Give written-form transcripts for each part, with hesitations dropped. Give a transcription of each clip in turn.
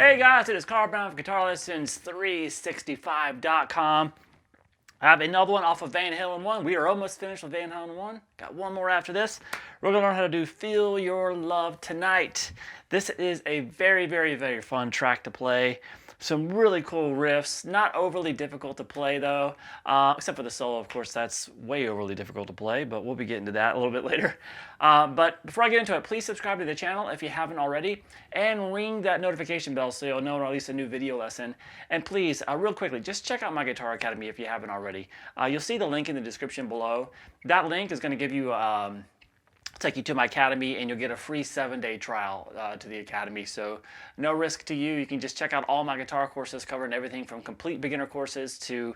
Hey guys, it is Carl Brown from GuitarLessons365.com. I have another one off of Halen I. We are almost finished with Halen I. Got one more after this. We're going to learn how to do Feel Your Love Tonight. This is a very, very, very fun track to play. Some really cool riffs. Not overly difficult to play though, except for the solo, of course. That's way overly difficult to play, but we'll be getting to that a little bit later. But before I get into it, please subscribe to the channel if you haven't already, and ring that notification bell so you'll know when I release a new video lesson. And please, real quickly, just check out my Guitar Academy if you haven't already. You'll see the link in the description below. That link is going to give you take you to my academy, and you'll get a free 7-day trial to the academy. So no risk to you. You can just check out all my guitar courses covering everything from complete beginner courses to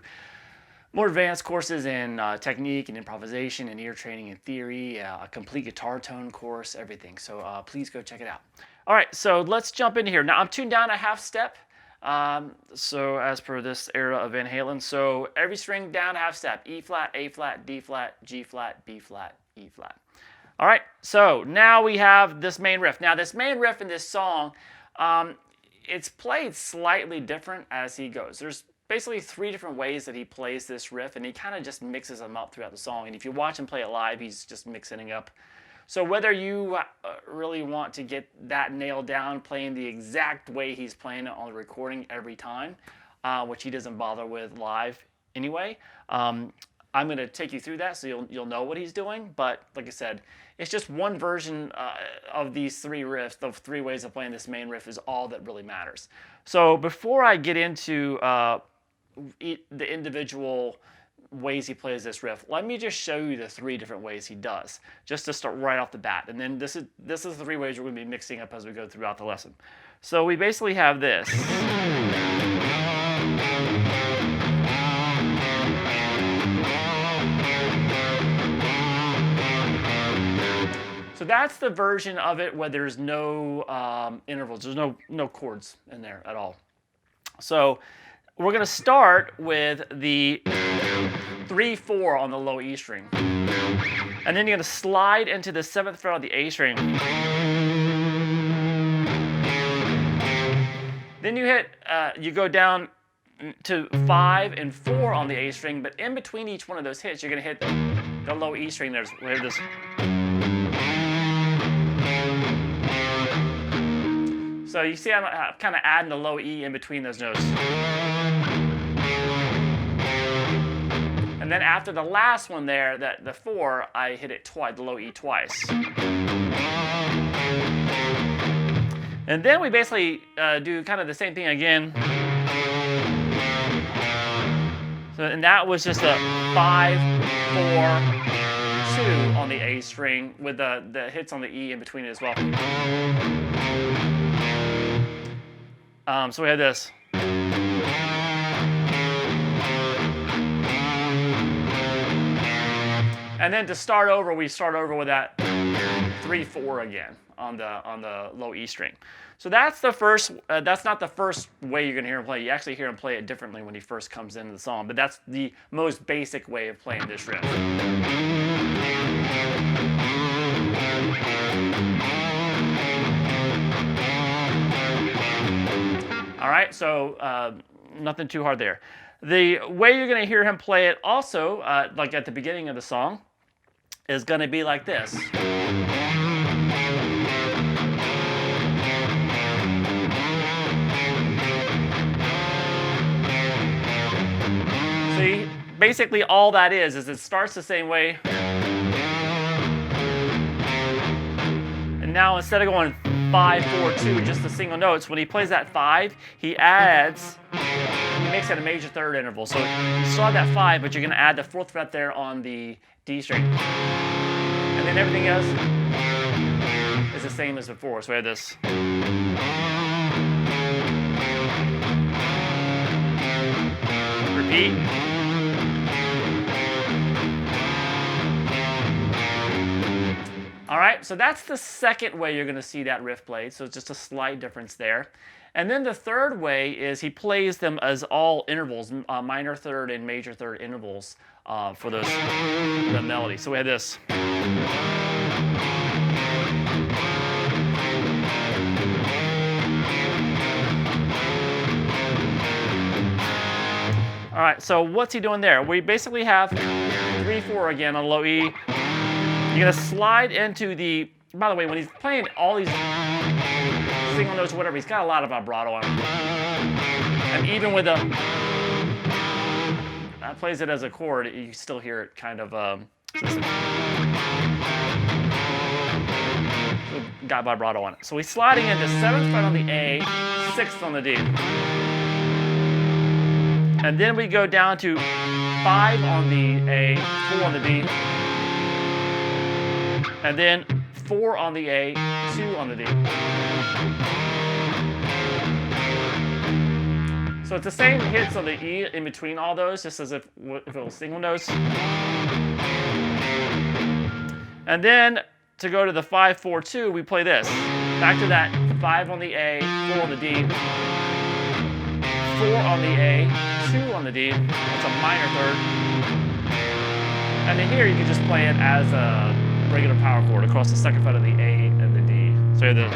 more advanced courses in technique and improvisation and ear training and theory, a complete guitar tone course, everything. So please go check it out. All right, so let's jump in here. Now I'm tuned down a half step. So as per this era of Van Halen, so every string down a half step: E flat, A flat, D flat, G flat, B flat, E flat. All right, so now we have this main riff. Now this main riff in this song, it's played slightly different as he goes. There's basically 3 different ways that he plays this riff, and he kind of just mixes them up throughout the song. And if you watch him play it live, he's just mixing it up. So whether you really want to get that nailed down, playing the exact way he's playing it on the recording every time, which he doesn't bother with live anyway, I'm going to take you through that so you'll know what he's doing. But like I said, it's just one version of these 3 riffs. The 3 ways of playing this main riff is all that really matters. So before I get into the individual ways he plays this riff, let me just show you the 3 different ways he does, just to start right off the bat. And then this is the 3 ways we're going to be mixing up as we go throughout the lesson. So we basically have this. So that's the version of it where there's no intervals. There's no chords in there at all. So we're going to start with the 3-4 on the low E string. And then you're going to slide into the 7th fret on the A string. Then you hit, you go down to 5 and 4 on the A string, but in between each one of those hits, you're going to hit the low E string. There's this. So you see I'm kind of adding the low E in between those notes. And then after the last one there, the 4, I hit it twice, the low E twice. And then we basically do kind of the same thing again. So, and that was just a 5, 4, 2 on the A string with the hits on the E in between it as well. So we have this. And then to start over, we start over with that 3-4 again on the low E string. So that's the first. That's not the first way you're going to hear him play. You actually hear him play it differently when he first comes into the song. But that's the most basic way of playing this riff. All right, so nothing too hard there. The way you're going to hear him play it also, like at the beginning of the song, is going to be like this. See, basically all that is it starts the same way. And now instead of going 5, 4, 2, just the single notes, when he plays that 5, he makes it a major 3rd interval. So you still have that 5, but you're going to add the 4th fret there on the D string. And then everything else is the same as before. So we have this. Repeat. All right, so that's the second way you're going to see that riff played, so it's just a slight difference there. And then the 3rd way is he plays them as all intervals, minor 3rd and major 3rd intervals for the melody. So we have this. right, so what's he doing there? We basically have 3/4 again on low E. You're gonna slide into the, by the way, when he's playing all these single notes or whatever, he's got a lot of vibrato on him. And even with a, that plays it as a chord, you still hear it kind of, got vibrato on it. So he's sliding into 7th fret on the A, 6th on the D. And then we go down to 5 on the A, 4 on the D. And then 4 on the A, 2 on the D. So it's the same hits on the E in between all those, just as if it was single notes. And then to go to the 5/4/2, we play this. Back to that 5 on the A, 4 on the D, 4 on the A, 2 on the D. That's a minor third. And then here you can just play it as a regular power chord across the 2nd fret of the A and the D. So you have the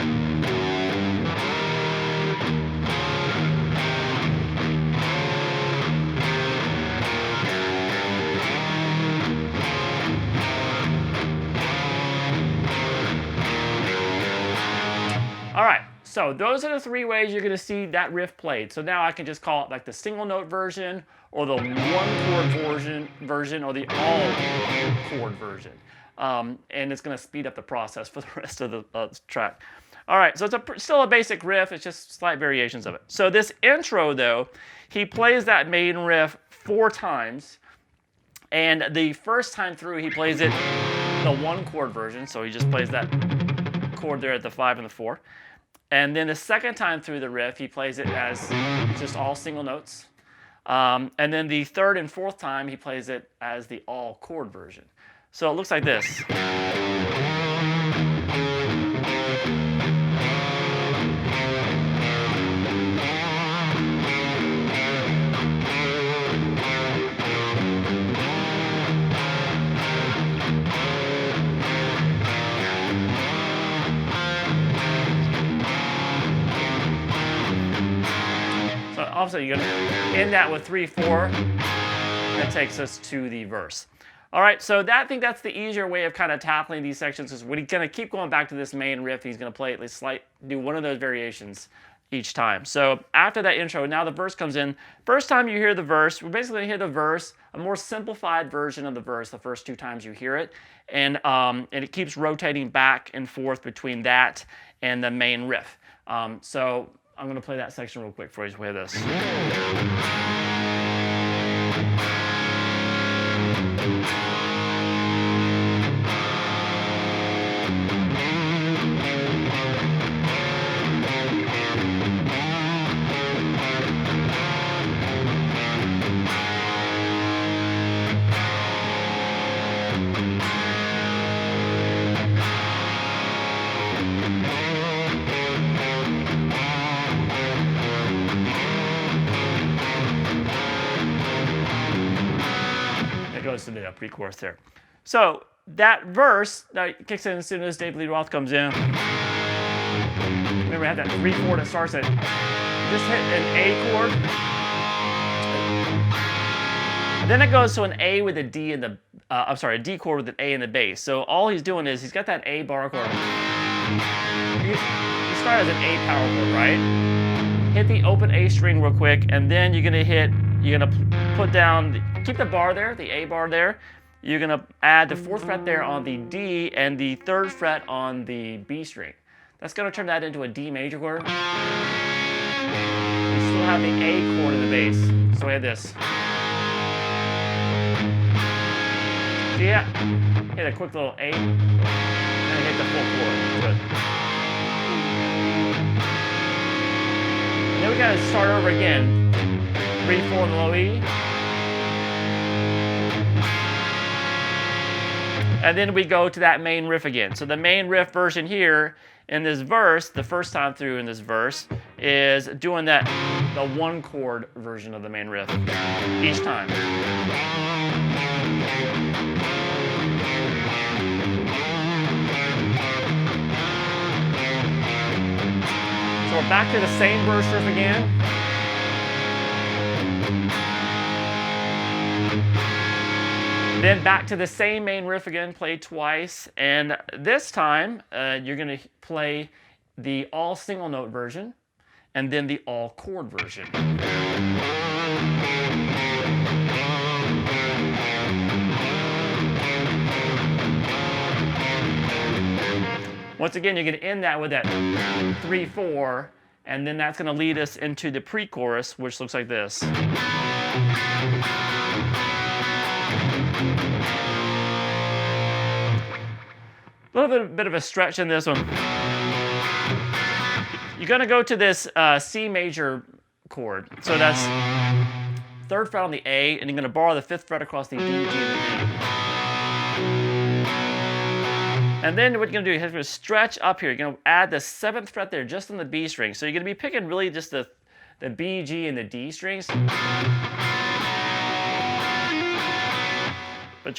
all right, so those are the 3 ways you're going to see that riff played. So now I can just call it like the single note version, or the 1-chord version, or the all-chord version. And it's going to speed up the process for the rest of the track. All right, so it's still a basic riff. It's just slight variations of it. So this intro, though, he plays that main riff 4 times. And the first time through, he plays it the 1-chord version. So he just plays that chord there at the 5 and the 4. And then the second time through the riff, he plays it as just all single notes. And then the 3rd and 4th time, he plays it as the all chord version. So it looks like this. Obviously, you're going to end that with 3/4. That takes us to the verse. All right, so I think that's the easier way of kind of tackling these sections. Is when he's going to keep going back to this main riff, he's going to play at least do one of those variations each time. So after that intro, now the verse comes in. First time you hear the verse, we're basically going to hear the verse, a more simplified version of the verse the first 2 times you hear it. And it keeps rotating back and forth between that and the main riff. So I'm going to play that section real quick for you. Play this. To the pre-chorus there. So that verse that kicks in as soon as David Lee Roth comes in. Remember, I had that 3/4 that starts at just hit an A chord. And then it goes to an A with a D in the, a D chord with an A in the bass. So all he's doing is he's got that A bar chord. You start as an A power chord, right? Hit the open A string real quick, and then you're gonna put down, keep the bar there, the A bar there. You're gonna add the 4th fret there on the D and the 3rd fret on the B string. That's gonna turn that into a D major chord. You still have the A chord in the bass. So we have this. So yeah, hit a quick little A, and hit the full chord. Good. And then we gotta start over again. 3/4 on the low E. And then we go to that main riff again. So the main riff version here in this verse, the first time through in this verse, is doing the 1-chord version of the main riff each time. So we're back to the same verse riff again. Then back to the same main riff again, played twice, and this time you're going to play the all single note version and then the all chord version. Once again, you're going to end that with that 3/4, and then that's going to lead us into the pre-chorus, which looks like this. A little bit of a stretch in this one. You're going to go to this C major chord. So that's 3rd fret on the A, and you're going to borrow the 5th fret across the D, G, and the D. And then what you're going to do, you're going to stretch up here. You're going to add the 7th fret there just on the B string. So you're going to be picking really just the B, G, and the D strings. But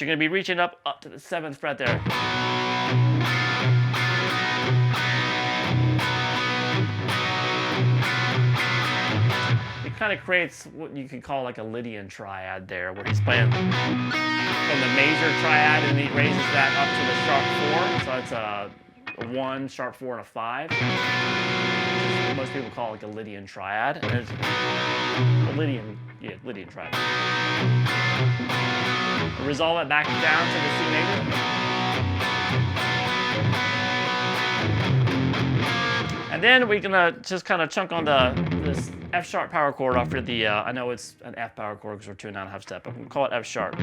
you're going to be reaching up to the 7th fret there. It kind of creates what you could call like a Lydian triad there, where he's playing from the major triad and he raises that up to the sharp 4. So it's a 1, sharp 4, and a 5. Most people call it like a Lydian triad. And it's a Lydian triad. We'll resolve it back down to the C major. And then we're gonna just kind of chunk on this F sharp power chord off of the, I know it's an F power chord because we're 2.5 step, but we'll call it F sharp.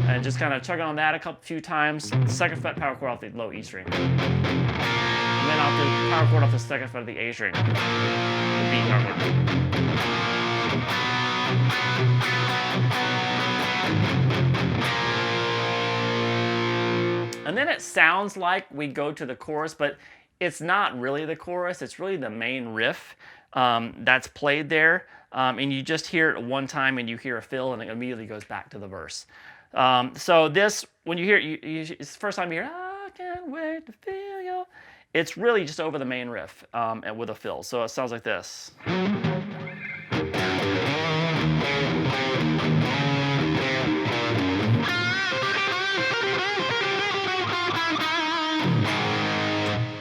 And just kind of chug on that a few times. 2nd fret power chord off the low E string. And then off the power chord off the 2nd fret of the A string. The B power chord. And then it sounds like we go to the chorus, but it's not really the chorus. It's really the main riff that's played there. And you just hear it one time and you hear a fill and it immediately goes back to the verse. So this, when you hear it, it's the first time you hear, I can't wait to feel you. It's really just over the main riff and with a fill. So it sounds like this.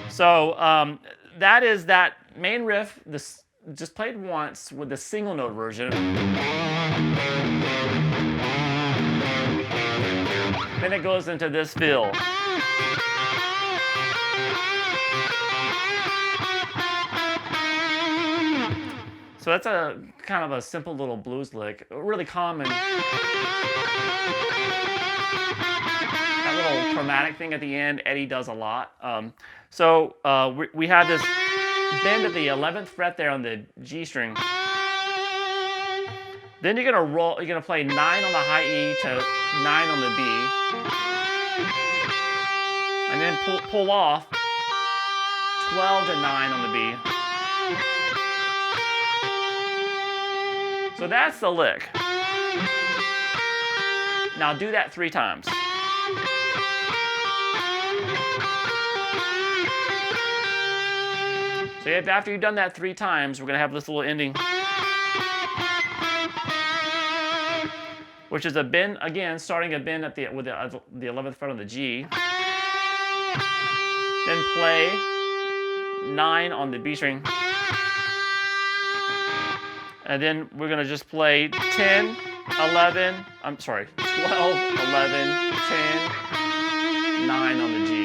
So that is that main riff, this just played once with the single note version. Then it goes into this fill. So that's a kind of a simple little blues lick, really common. That little chromatic thing at the end, Eddie does a lot. So we have this bend at the 11th fret there on the G string. Then you're gonna roll. You're gonna play 9 on the high E to 9 on the B, and then pull off 12 to 9 on the B. So that's the lick. Now do that 3 times. So after you've done that 3 times, we're going to have this little ending, which is a bend, again, starting a bend at with the 11th fret on the G. Then play 9 on the B string. And then we're going to just play 10, 11, 12, 11, 10, 9 on the G.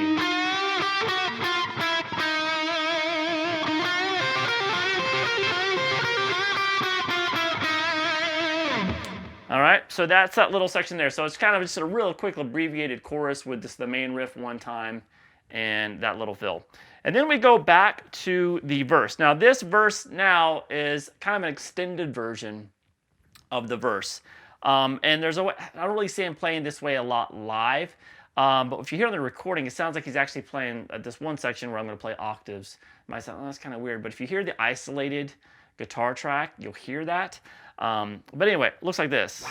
All right, so that's that little section there. So it's kind of just a real quick abbreviated chorus with just the main riff one time and that little fill. And then we go back to the verse. Now this verse now is kind of an extended version of the verse. And there's a way, I don't really see him playing this way a lot live. But if you hear the recording, it sounds like he's actually playing this one section where I'm going to play octaves. It might sound, oh, that's kind of weird. But if you hear the isolated guitar track, you'll hear that. But anyway, it looks like this.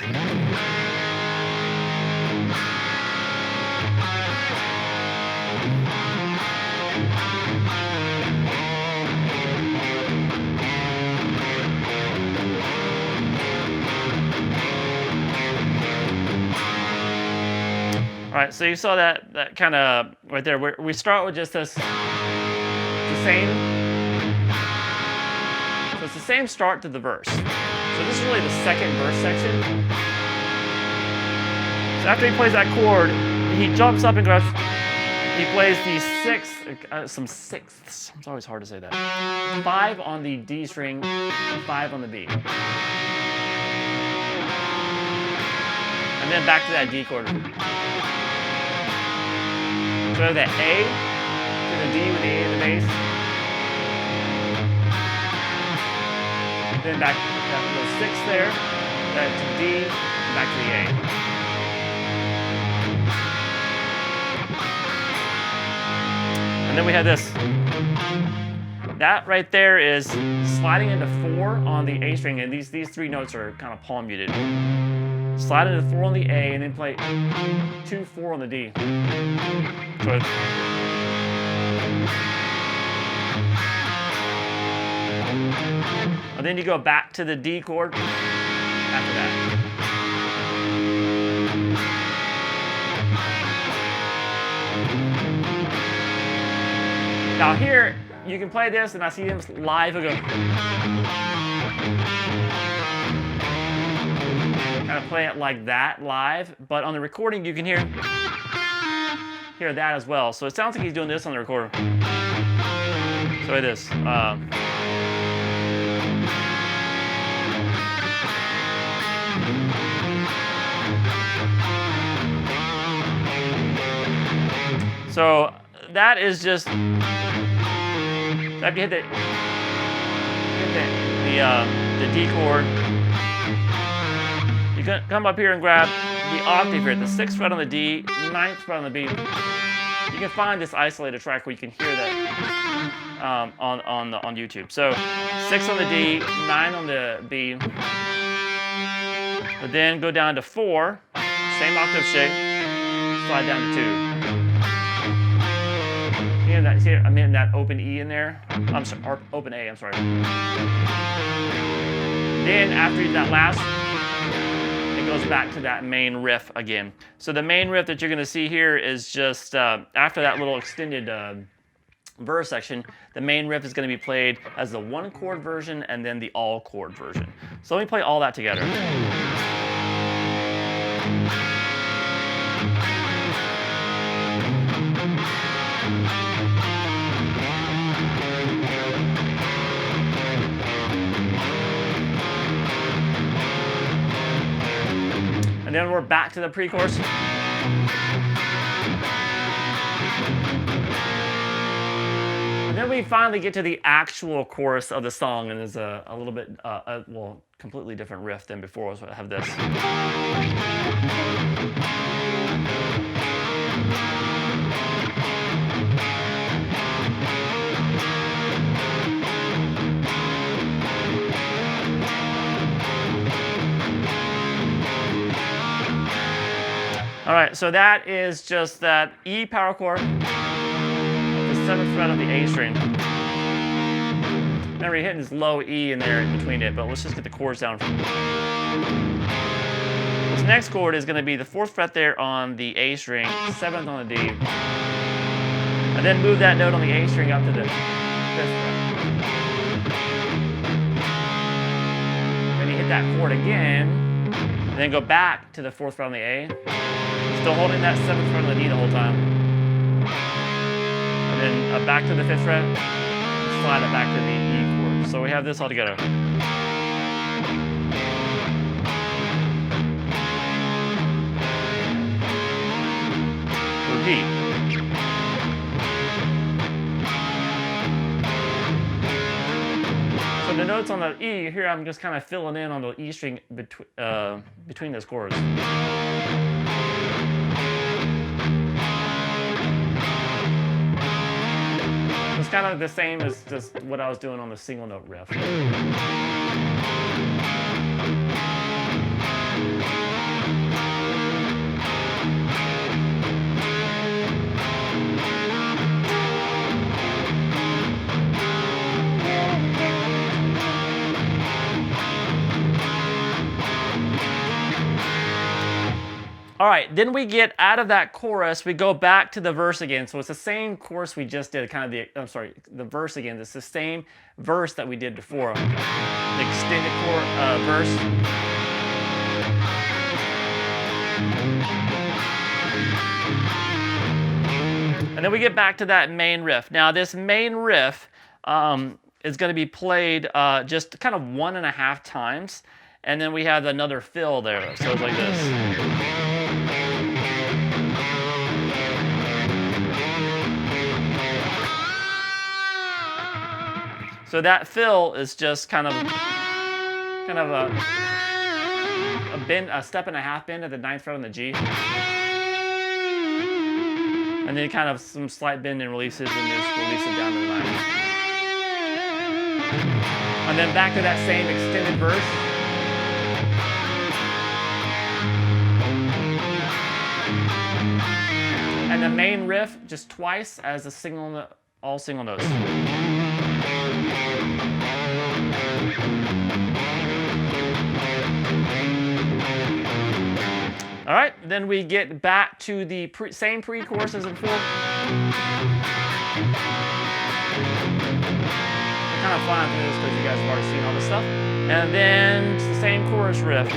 right, so you saw that kind of right there. We start with just this, the same. So it's the same start to the verse. So this is really the second verse section. So after he plays that chord, he jumps up and grabs. He plays the sixth, some sixths. It's always hard to say that. 5 on the D string, 5 on the B. And then back to that D chord. So that A to the D with the A in the bass. Then back to the 6th there, that to D, and back to the A. And then we have this. That right there is sliding into 4 on the A string, and these 3 notes are kind of palm muted. Slide into 4 on the A, and then play 2, 4 on the D. So and then you go back to the D chord after that. Now here, you can play this, and I see him live and go. Kind of play it like that live, but on the recording you can hear that as well. So it sounds like he's doing this on the recorder. So it is. So that is just after you hit the D chord, you can come up here and grab the octave here, the 6th fret on the D, 9th fret on the B. You can find this isolated track where you can hear that on YouTube. So 6 on the D, 9 on the B, but then go down to 4, same octave shape, slide down to 2. See, I'm hitting that open E in there. I'm sorry, or open A, I'm sorry. Then after that last, it goes back to that main riff again. So the main riff that you're gonna see here is just, after that little extended verse section, the main riff is gonna be played as the 1 chord version and then the all chord version. So let me play all that together. And then we're back to the pre-chorus. And then we finally get to the actual chorus of the song, and there's a little bit, well, completely different riff than before. So I have this. All right, so that is just that E power chord, the 7th fret of the A string. Remember, you're hitting this low E in there in between it, but let's just get the chords down. This next chord is going to be the 4th fret there on the A string, 7th on the D, and then move that note on the A string up to the 5th fret. Then you hit that chord again, and then go back to the 4th fret on the A. Still holding that 7th fret on the D the whole time. And then back to the 5th fret, slide it back to the E chord. So we have this all together. Repeat. So the notes on the E, here I'm just kind of filling in on the E string between those chords. It's kind of the same as just what I was doing on the single note riff. All right, then we get out of that chorus, we go back to the verse again. So it's the same chorus we just did, kind of the verse again. It's the same verse that we did before, the extended verse. And then we get back to that main riff. Now this main riff is going to be played just kind of 1.5 times. And then we have another fill there. So it's like this. So that fill is just kind of a bend, a 1.5 bend at the 9th fret on the G. And then kind of some slight bend and releases, and just release it down to the 9th. And then back to that same extended verse. And the main riff just twice as a single, all single notes. All right, then we get back to the same pre-chorus as before. Kind of flying through this because you guys have already seen all this stuff. And then it's the same chorus riff.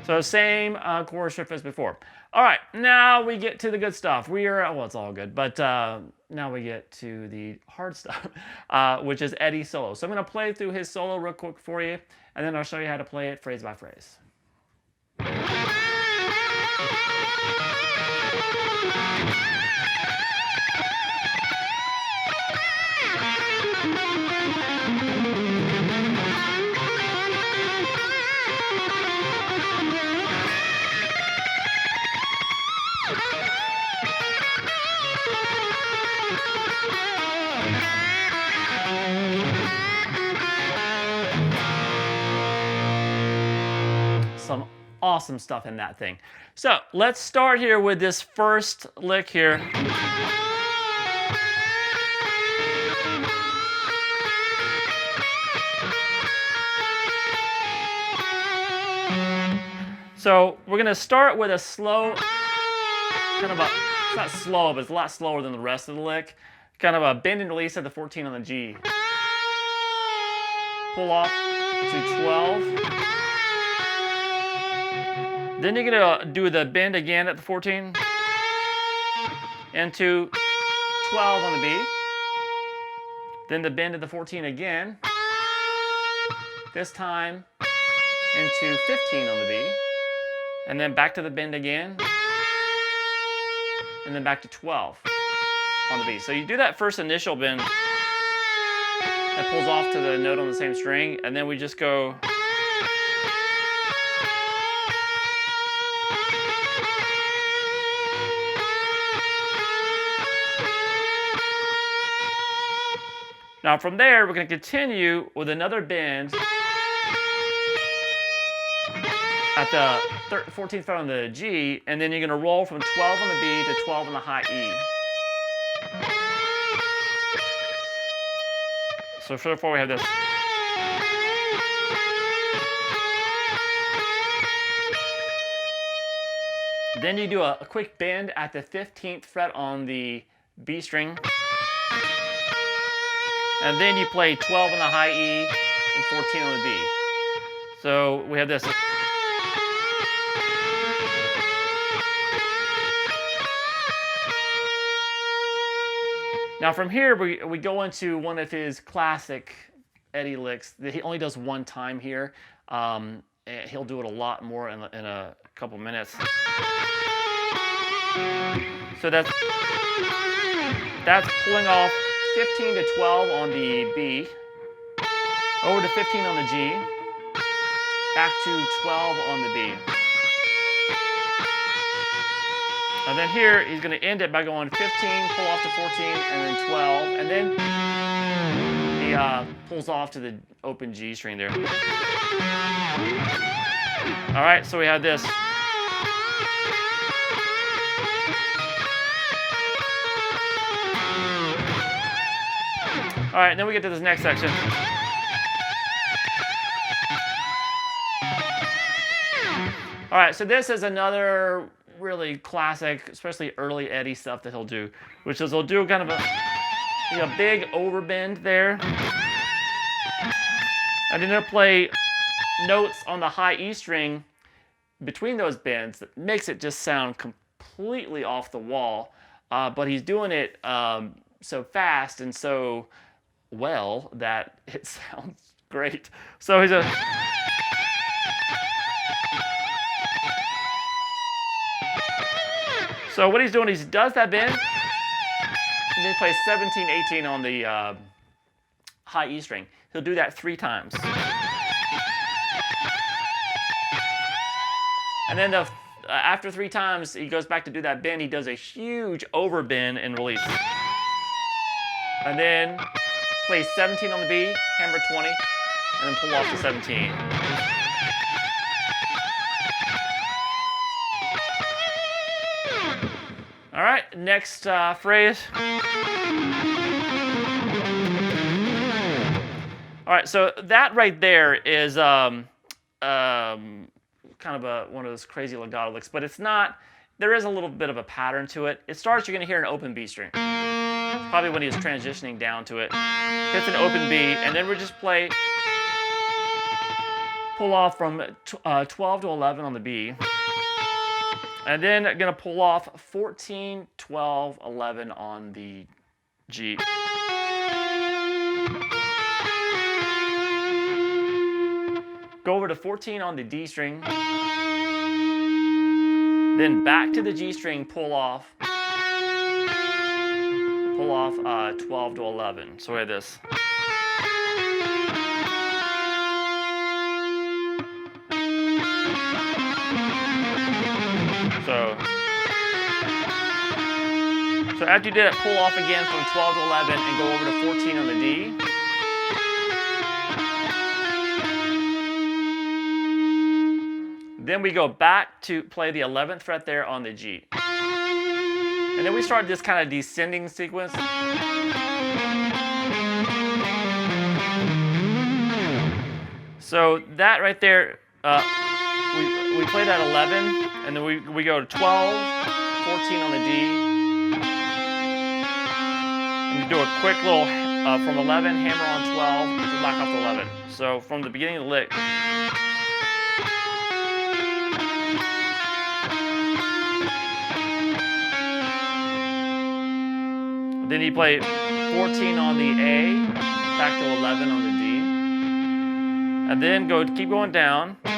So same chorus riff as before. All right, now we get to the good stuff. We are, well, it's all good, but now we get to the hard stuff, which is Eddie's solo. So I'm going to play through his solo real quick for you, and then I'll show you how to play it phrase by phrase. Some awesome stuff in that thing. So let's start here with this first lick here. So we're going to start with a slow, kind of a, it's not slow, but it's a lot slower than the rest of the lick. Kind of a bend and release at the 14 on the G. Pull off to 12. Then you're going to do the bend again at the 14 into 12 on the B. Then the bend at the 14 again. This time into 15 on the B. And then back to the bend again. And then back to 12 on the B. So you do that first initial bend that pulls off to the note on the same string, and then we just go now from there, we're going to continue with another bend at the 14th fret on the G, and then you're going to roll from 12 on the B to 12 on the high E. So therefore we have this. Then you do a quick bend at the 15th fret on the B string. And then you play 12 on the high E and 14 on the B. So we have this. Now from here, we go into one of his classic Eddie licks that he only does one time here. And he'll do it a lot more in a couple minutes. So that's pulling off 15 to 12 on the B, over to 15 on the G, back to 12 on the B. And then here, he's going to end it by going 15, pull off to 14, and then 12. And then he pulls off to the open G string there. All right, so we have this. All right, then we get to this next section. All right, so this is another really classic, especially early Eddie stuff that he'll do, which is he'll do kind of a big overbend there. And then he'll play notes on the high E string between those bends that makes it just sound completely off the wall. But he's doing it so fast and so well that it sounds great. So he's a... So what he's doing is he does that bend, and then he plays 17, 18 on the high E string. He'll do that 3 times. And then after 3 times, he goes back to do that bend. He does a huge overbend and release. And then plays 17 on the B, hammer 20, and then pull off to 17. All right, next phrase. All right, so that right there is kind of one of those crazy legato licks, but it's not. There is a little bit of a pattern to it. It starts, you're going to hear an open B string. Probably when he was transitioning down to it. Hits an open B, and then we just pull off from 12 to 11 on the B. And then going to pull off 14, 12, 11 on the G. Go over to 14 on the D string. Then back to the G string, pull off 12 to 11. So we have this. So after you did it, pull off again from 12 to 11 and go over to 14 on the D. Then we go back to play the 11th fret there on the G. And then we start this kind of descending sequence. So that right there, we play that 11, and then we go to 12, 14 on the D. And we do a quick little, from 11, hammer on 12, back off to 11. So from the beginning of the lick. Then you play 14 on the A, back to 11 on the D. And then keep going down. 12,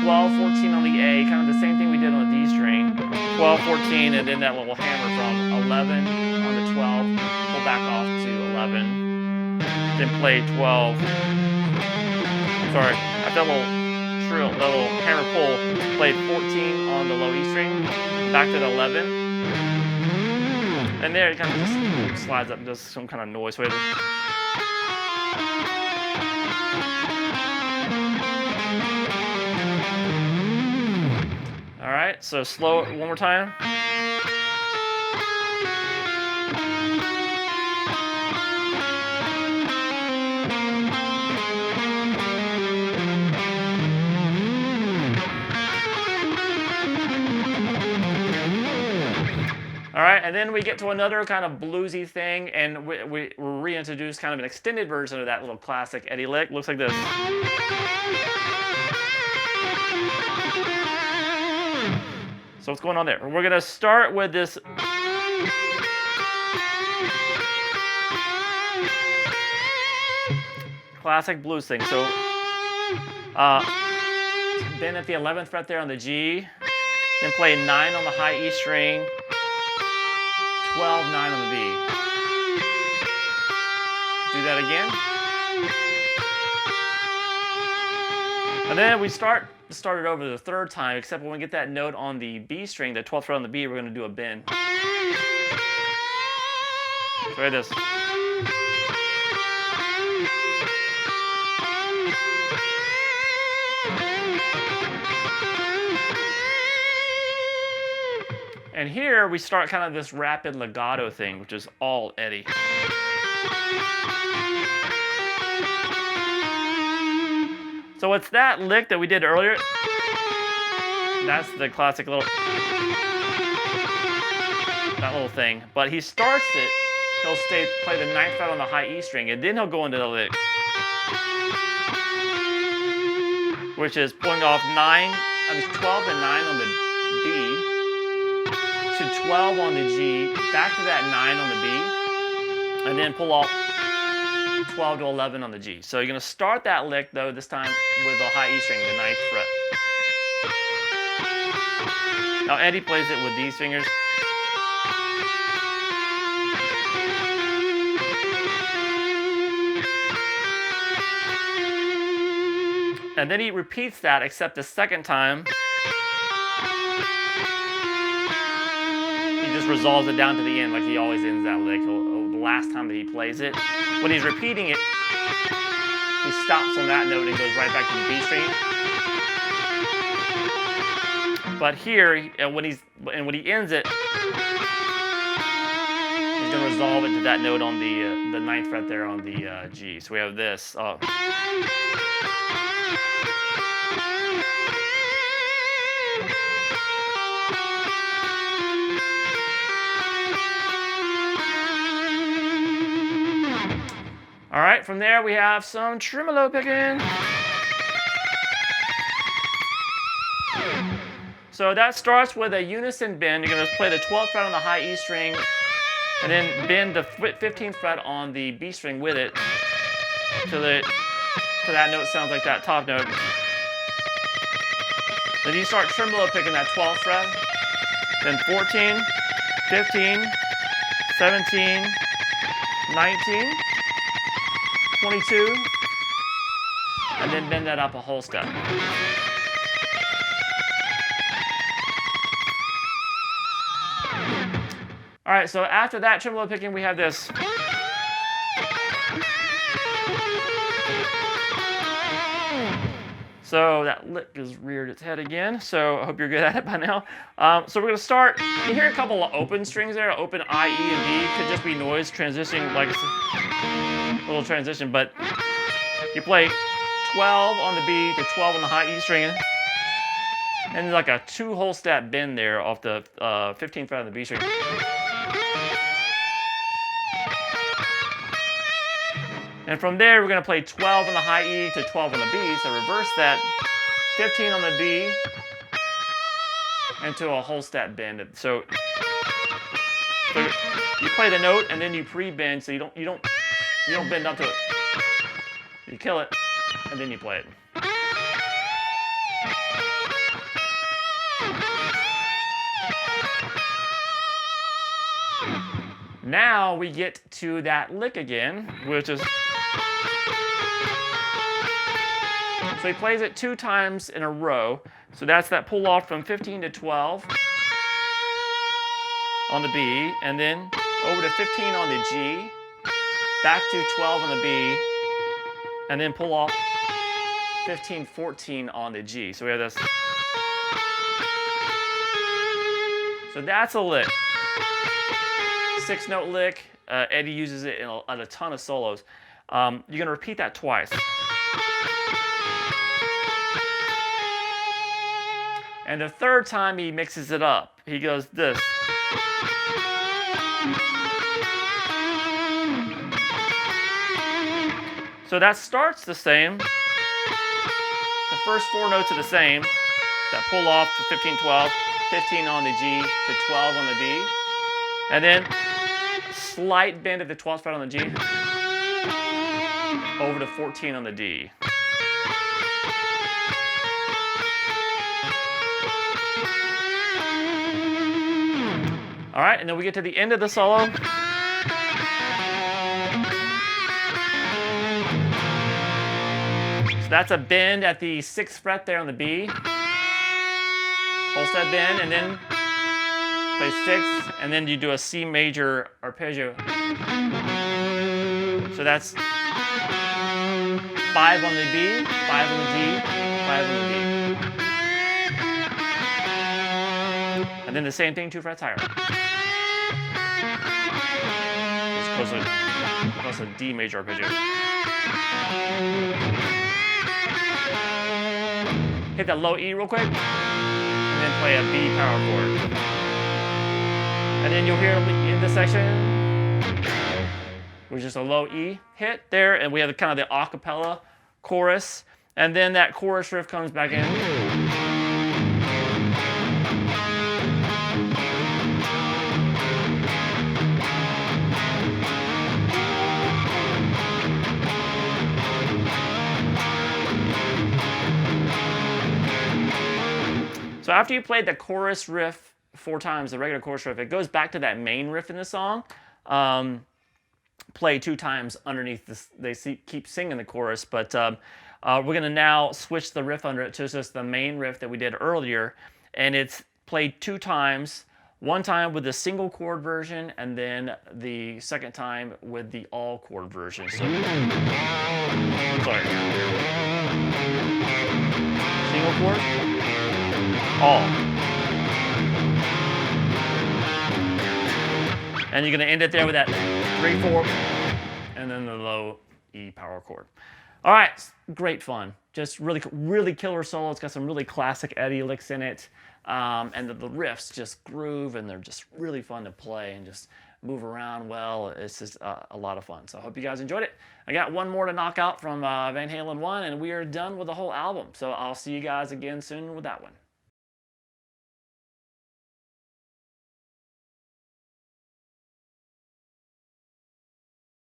14 on the A, kind of the same thing we did on the D string. 12, 14, and then that little hammer from 11 on the 12, pull back off to 11. Then play 12. Sorry, after that little hammer pull, played 14 on the low E string, back to the 11. And there it kind of just slides up and does some kind of noise with it. All right, so slow it one more time. All right, and then we get to another kind of bluesy thing, and we reintroduce kind of an extended version of that little classic Eddie lick. Looks like this. So what's going on there? We're gonna start with this. Classic blues thing. So then at the 11th fret there on the G, then play 9 on the high E string, 12, 9 on the B. Do that again. And then we start it over the 3rd time, except when we get that note on the B string, the 12th fret on the B, we're going to do a bend. Try this. And here we start kind of this rapid legato thing, which is all Eddie. So it's that lick that we did earlier. That's the classic little thing. But he starts it. He'll play the 9th fret on the high E string, and then he'll go into the lick, which is pulling off 12 and 9 on the B, to 12 on the G, back to that 9 on the B, and then pull off 12 to 11 on the G. So you're going to start that lick, though, this time with the high E string, the 9th fret. Now Eddie plays it with these fingers. And then he repeats that, except the second time, he just resolves it down to the end like he always ends that lick. The last time that he plays it, when he's repeating it, he stops on that note and goes right back to the B string. But here, when he ends it, he's going to resolve it to that note on the 9th fret there on the G. So we have this. All right, from there we have some tremolo picking. So that starts with a unison bend. You're going to play the 12th fret on the high E string, and then bend the 15th fret on the B string with it, so that note sounds like that top note. Then you start tremolo picking that 12th fret, then 14, 15, 17, 19, 22, and then bend that up a whole step. All right, so after that tremolo picking, we have this. So that lick has reared its head again, so I hope you're good at it by now. So we're going to start. You hear a couple of open strings there, open I, E, and B. Could just be noise transitioning, like it's a little transition, but you play 12 on the B to 12 on the high E string, and like a 2 whole step bend there off the 15th fret on the B string. And from there, we're going to play 12 on the high E to 12 on the B. So reverse that, 15 on the B, into a whole step bend. So you play the note and then you pre-bend, so you don't bend up to it. You kill it, and then you play it. Now we get to that lick again, which is. So he plays it 2 times in a row. So that's that pull off from 15 to 12 on the B, and then over to 15 on the G, back to 12 on the B, and then pull off 15, 14 on the G. So we have this. So that's a lick. 6-note lick. Eddie uses it in a ton of solos. You're going to repeat that twice. And the third time he mixes it up. He goes this. So that starts the same. The first 4 notes are the same. That pull off to 15, 12, 15 on the G to 12 on the B. And then slight bend at the 12th fret on the G. Over to 14 on the D. All right, and then we get to the end of the solo. So that's a bend at the 6th fret there on the B. Whole step bend, and then play 6, and then you do a C major arpeggio. So that's 5 on the B, 5 on the G, 5 on the D. And then the same thing 2 frets higher. Just closer. Plus a D major arpeggio. Hit that low E real quick, and then play a B power chord. And then you'll hear in this section, which is a low E hit there, and we have kind of the a cappella chorus, and then that chorus riff comes back in. So after you played the chorus riff 4 times, the regular chorus riff, it goes back to that main riff in the song. Play 2 times underneath this. They keep singing the chorus, but we're going to now switch the riff under it to just the main riff that we did earlier, and it's played 2 times. 1 time with the single chord version, and then the second time with the all chord version. So, sorry. Single chord, all. And you're going to end it there with that 3/4, and then the low E power chord. All right, great fun. Just really killer solo. It's got some really classic Eddie licks in it. And the riffs just groove, and they're just really fun to play and just move around well. It's just a lot of fun. So I hope you guys enjoyed it. I got one more to knock out from Van Halen 1, and we are done with the whole album. So I'll see you guys again soon with that one.